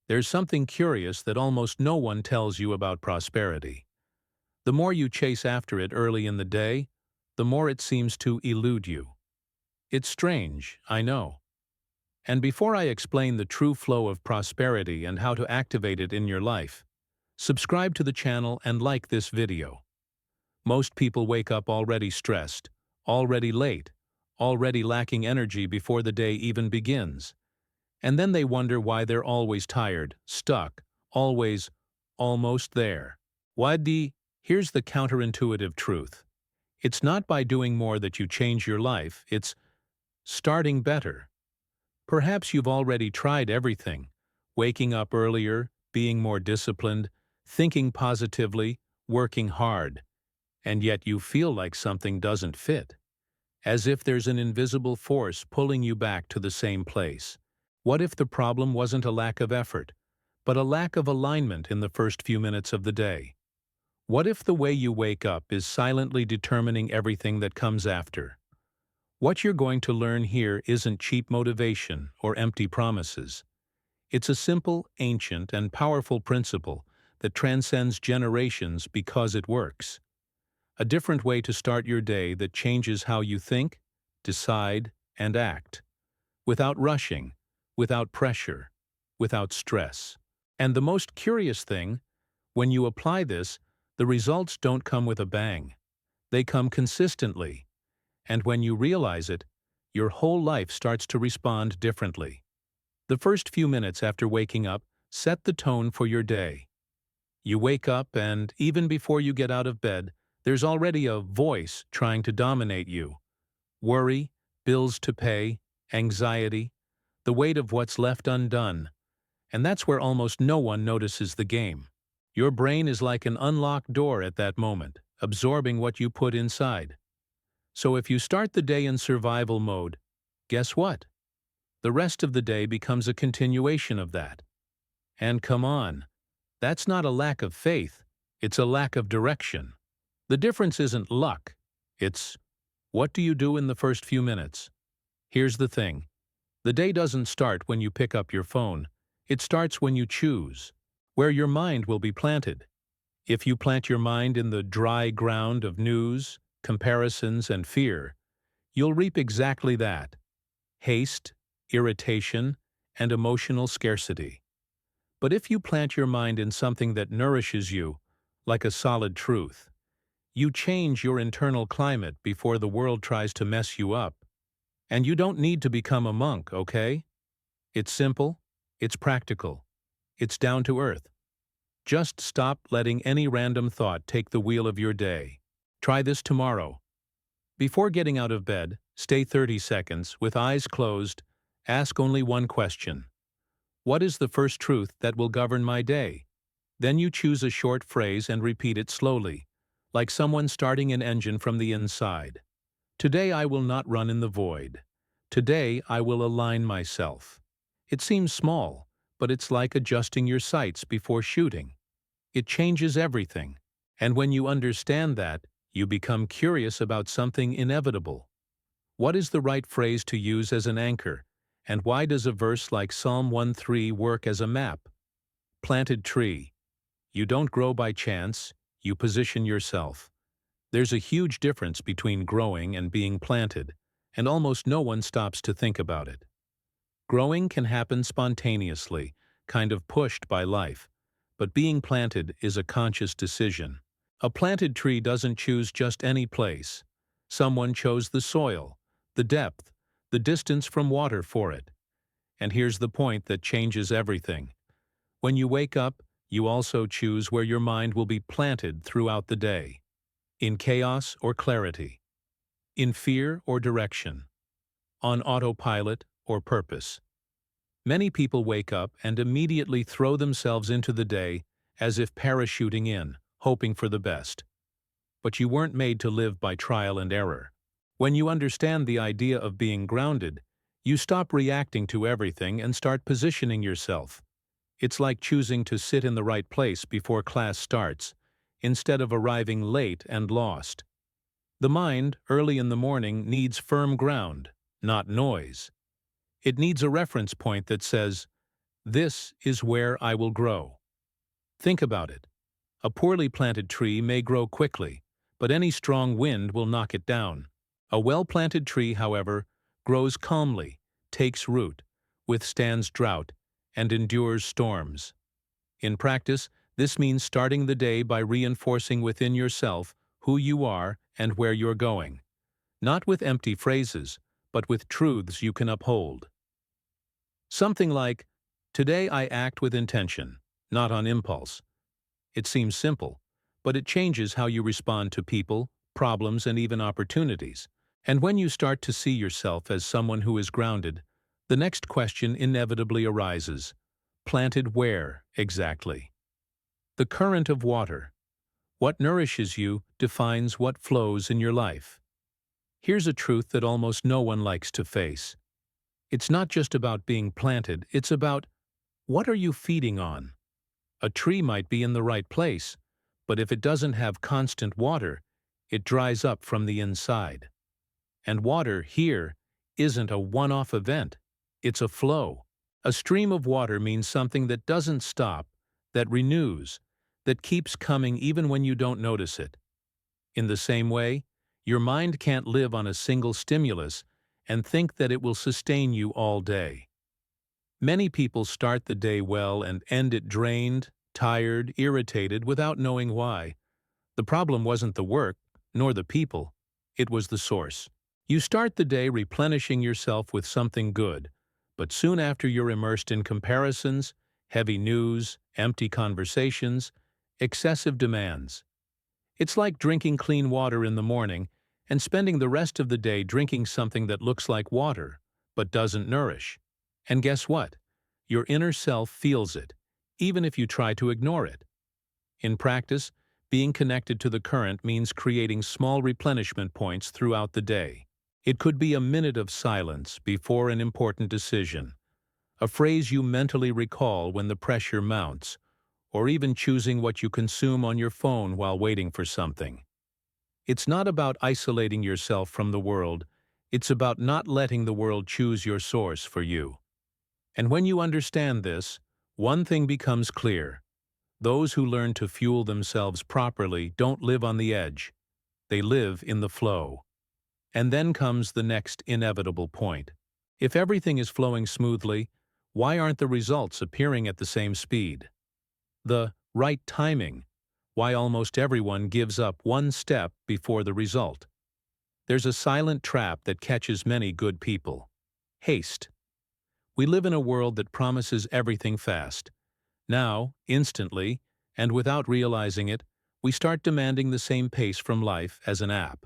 There's something curious that almost no one tells you about prosperity. The more you chase after it early in the day, the more it seems to elude you. It's strange, I know. And before I explain the true flow of prosperity and how to activate it in your life, subscribe to the channel and like this video. Most people wake up already stressed, already late, already lacking energy before the day even begins. And then they wonder why they're always tired, stuck, always almost there. Here's the counterintuitive truth. It's not by doing more that you change your life, it's starting better. Perhaps you've already tried everything: waking up earlier, being more disciplined, thinking positively, working hard, and yet you feel like something doesn't fit, as if there's an invisible force pulling you back to the same place. What if the problem wasn't a lack of effort, but a lack of alignment in the first few minutes of the day? What if the way you wake up is silently determining everything that comes after? What you're going to learn here isn't cheap motivation or empty promises. It's a simple, ancient, and powerful principle that transcends generations because it works. A different way to start your day that changes how you think, decide, and act. Without rushing, without pressure, without stress. And the most curious thing, when you apply this, the results don't come with a bang. They come consistently. And when you realize it, your whole life starts to respond differently. The first few minutes after waking up set the tone for your day. You wake up and, even before you get out of bed, there's already a voice trying to dominate you. Worry, bills to pay, anxiety, the weight of what's left undone. And that's where almost no one notices the game. Your brain is like an unlocked door at that moment, absorbing what you put inside. So if you start the day in survival mode, guess what? The rest of the day becomes a continuation of that. And come on, that's not a lack of faith, it's a lack of direction. The difference isn't luck, it's what do you do in the first few minutes? Here's the thing. The day doesn't start when you pick up your phone, it starts when you choose where your mind will be planted. If you plant your mind in the dry ground of news, comparisons, and fear, you'll reap exactly that: haste, irritation, and emotional scarcity. But if you plant your mind in something that nourishes you, like a solid truth, you change your internal climate before the world tries to mess you up. And you don't need to become a monk, okay? It's simple, it's practical, it's down to earth. Just stop letting any random thought take the wheel of your day. Try this tomorrow. Before getting out of bed, stay 30 seconds, with eyes closed, ask only one question. What is the first truth that will govern my day? Then you choose a short phrase and repeat it slowly, like someone starting an engine from the inside. Today I will not run in the void. Today I will align myself. It seems small, but it's like adjusting your sights before shooting. It changes everything. And when you understand that, you become curious about something inevitable. What is the right phrase to use as an anchor, and why does a verse like Psalm 1:3 work as a map? Planted tree. You don't grow by chance, you position yourself. There's a huge difference between growing and being planted, and almost no one stops to think about it. Growing can happen spontaneously, kind of pushed by life, but being planted is a conscious decision. A planted tree doesn't choose just any place. Someone chose the soil, the depth, the distance from water for it. And here's the point that changes everything. When you wake up, you also choose where your mind will be planted throughout the day. In chaos or clarity. In fear or direction. On autopilot or purpose. Many people wake up and immediately throw themselves into the day as if parachuting in, hoping for the best. But you weren't made to live by trial and error. When you understand the idea of being grounded, you stop reacting to everything and start positioning yourself. It's like choosing to sit in the right place before class starts, instead of arriving late and lost. The mind, early in the morning, needs firm ground, not noise. It needs a reference point that says, This is where I will grow. Think about it. A poorly planted tree may grow quickly, but any strong wind will knock it down. A well-planted tree, however, grows calmly, takes root, withstands drought, and endures storms. In practice, this means starting the day by reinforcing within yourself who you are and where you're going. Not with empty phrases, but with truths you can uphold. Something like, "Today I act with intention, not on impulse." It seems simple, but it changes how you respond to people, problems, and even opportunities. And when you start to see yourself as someone who is grounded, the next question inevitably arises. Planted where, exactly? The current of water. What nourishes you defines what flows in your life. Here's a truth that almost no one likes to face. It's not just about being planted, it's about what are you feeding on? A tree might be in the right place, but if it doesn't have constant water, it dries up from the inside. And water here isn't a one-off event, it's a flow. A stream of water means something that doesn't stop, that renews, that keeps coming even when you don't notice it. In the same way, your mind can't live on a single stimulus and think that it will sustain you all day. Many people start the day well and end it drained, tired, irritated, without knowing why. The problem wasn't the work, nor the people, it was the source. You start the day replenishing yourself with something good, but soon after you're immersed in comparisons, heavy news, empty conversations, excessive demands. It's like drinking clean water in the morning and spending the rest of the day drinking something that looks like water, but doesn't nourish. And guess what? Your inner self feels it, even if you try to ignore it. In practice, being connected to the current means creating small replenishment points throughout the day. It could be a minute of silence before an important decision, a phrase you mentally recall when the pressure mounts, or even choosing what you consume on your phone while waiting for something. It's not about isolating yourself from the world, it's about not letting the world choose your source for you. And when you understand this, one thing becomes clear. Those who learn to fuel themselves properly don't live on the edge. They live in the flow. And then comes the next inevitable point. If everything is flowing smoothly, why aren't the results appearing at the same speed? The right timing. Why almost everyone gives up one step before the result. There's a silent trap that catches many good people. Haste. We live in a world that promises everything fast. Now, instantly, and without realizing it, we start demanding the same pace from life as an app.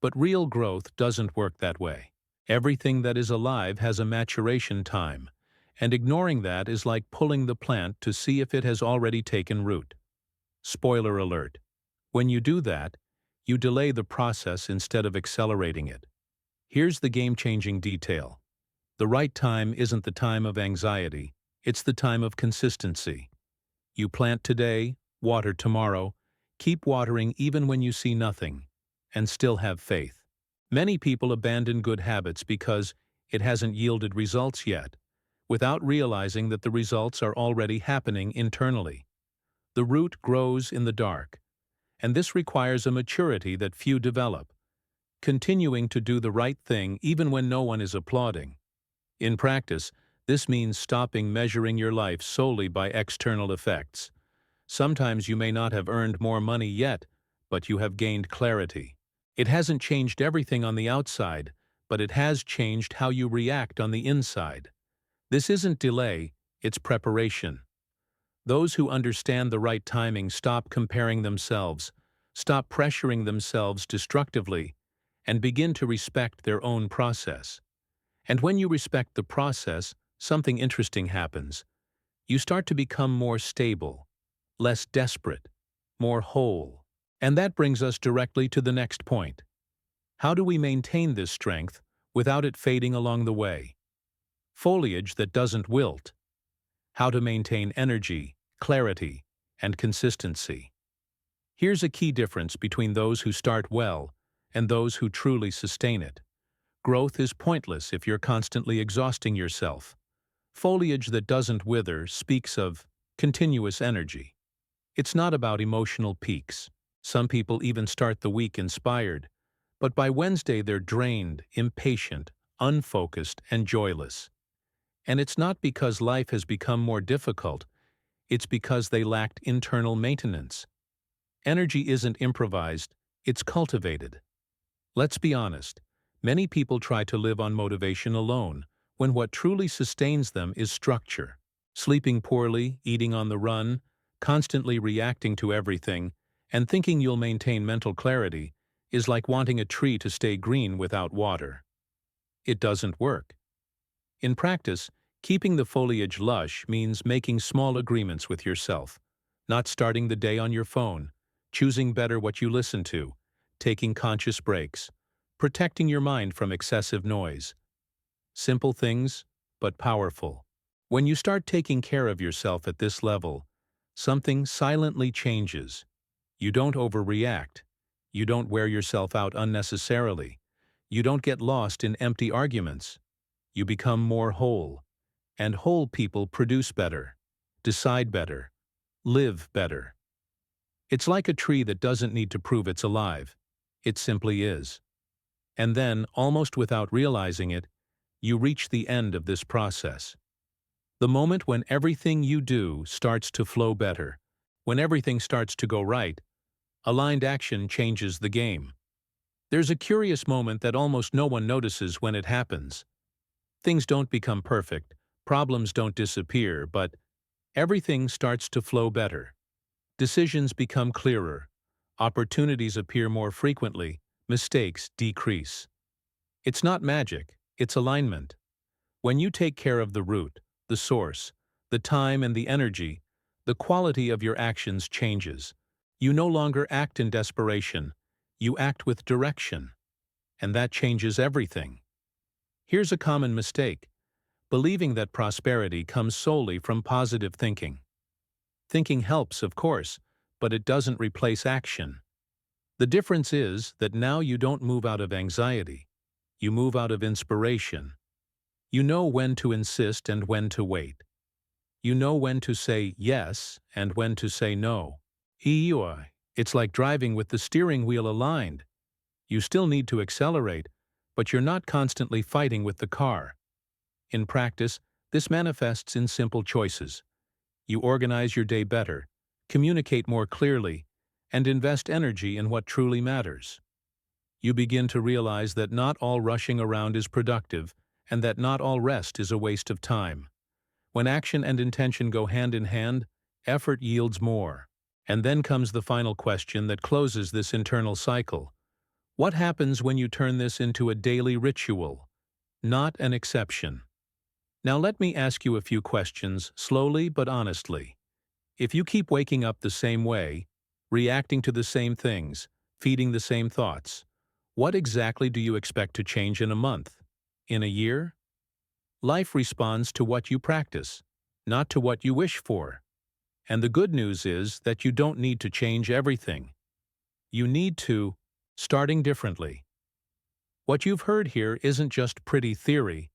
But real growth doesn't work that way. Everything that is alive has a maturation time, and ignoring that is like pulling the plant to see if it has already taken root. Spoiler alert. When you do that, you delay the process instead of accelerating it. Here's the game-changing detail. The right time isn't the time of anxiety, it's the time of consistency. You plant today, water tomorrow, keep watering even when you see nothing, and still have faith. Many people abandon good habits because it hasn't yielded results yet, without realizing that the results are already happening internally. The root grows in the dark, and this requires a maturity that few develop, continuing to do the right thing even when no one is applauding. In practice, this means stopping measuring your life solely by external effects. Sometimes you may not have earned more money yet, but you have gained clarity. It hasn't changed everything on the outside, but it has changed how you react on the inside. This isn't delay, it's preparation. Those who understand the right timing stop comparing themselves, stop pressuring themselves destructively, and begin to respect their own process. And when you respect the process, something interesting happens. You start to become more stable, less desperate, more whole. And that brings us directly to the next point. How do we maintain this strength without it fading along the way? Foliage that doesn't wilt. How to maintain energy, clarity, and consistency. Here's a key difference between those who start well and those who truly sustain it. Growth is pointless if you're constantly exhausting yourself. Foliage that doesn't wither speaks of continuous energy. It's not about emotional peaks. Some people even start the week inspired, but by Wednesday they're drained, impatient, unfocused, and joyless. And it's not because life has become more difficult, it's because they lacked internal maintenance. Energy isn't improvised, it's cultivated. Let's be honest, many people try to live on motivation alone, when what truly sustains them is structure. Sleeping poorly, eating on the run, constantly reacting to everything, and thinking you'll maintain mental clarity is like wanting a tree to stay green without water. It doesn't work. In practice, keeping the foliage lush means making small agreements with yourself, not starting the day on your phone, choosing better what you listen to, taking conscious breaks, protecting your mind from excessive noise. Simple things, but powerful. When you start taking care of yourself at this level, something silently changes. You don't overreact. You don't wear yourself out unnecessarily. You don't get lost in empty arguments. You become more whole. And whole people produce better, decide better, live better. It's like a tree that doesn't need to prove it's alive. It simply is. And then, almost without realizing it, you reach the end of this process. The moment when everything you do starts to flow better, when everything starts to go right, aligned action changes the game. There's a curious moment that almost no one notices when it happens. Things don't become perfect, problems don't disappear, but everything starts to flow better. Decisions become clearer, opportunities appear more frequently, mistakes decrease. It's not magic, it's alignment. When you take care of the root, the source, the time and the energy, the quality of your actions changes. You no longer act in desperation, you act with direction. And that changes everything. Here's a common mistake: believing that prosperity comes solely from positive thinking. Thinking helps, of course, but it doesn't replace action. The difference is that now you don't move out of anxiety, you move out of inspiration. You know when to insist and when to wait. You know when to say yes and when to say no. It's like driving with the steering wheel aligned. You still need to accelerate, but you're not constantly fighting with the car. In practice, this manifests in simple choices. You organize your day better, communicate more clearly, and invest energy in what truly matters. You begin to realize that not all rushing around is productive, and that not all rest is a waste of time. When action and intention go hand in hand, effort yields more. And then comes the final question that closes this internal cycle. What happens when you turn this into a daily ritual, not an exception? Now let me ask you a few questions, slowly but honestly. If you keep waking up the same way, reacting to the same things, feeding the same thoughts, what exactly do you expect to change in a month? In a year? Life responds to what you practice, not to what you wish for. And the good news is that you don't need to change everything. You need to, starting differently. What you've heard here isn't just pretty theory,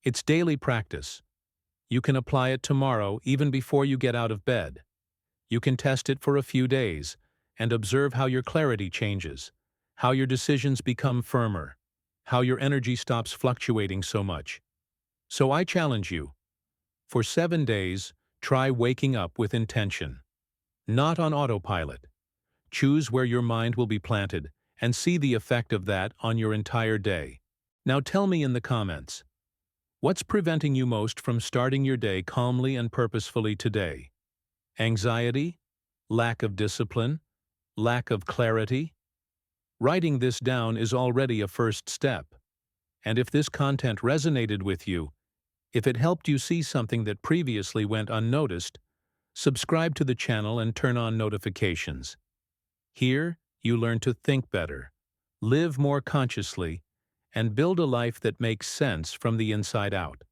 it's daily practice. You can apply it tomorrow even before you get out of bed. You can test it for a few days and observe how your clarity changes, how your decisions become firmer, how your energy stops fluctuating so much. So I challenge you. For 7 days, try waking up with intention. Not on autopilot. Choose where your mind will be planted and see the effect of that on your entire day. Now tell me in the comments, what's preventing you most from starting your day calmly and purposefully today? Anxiety? Lack of discipline? Lack of clarity? Writing this down is already a first step. And if this content resonated with you, if it helped you see something that previously went unnoticed, subscribe to the channel and turn on notifications. Here, you learn to think better, live more consciously, and build a life that makes sense from the inside out.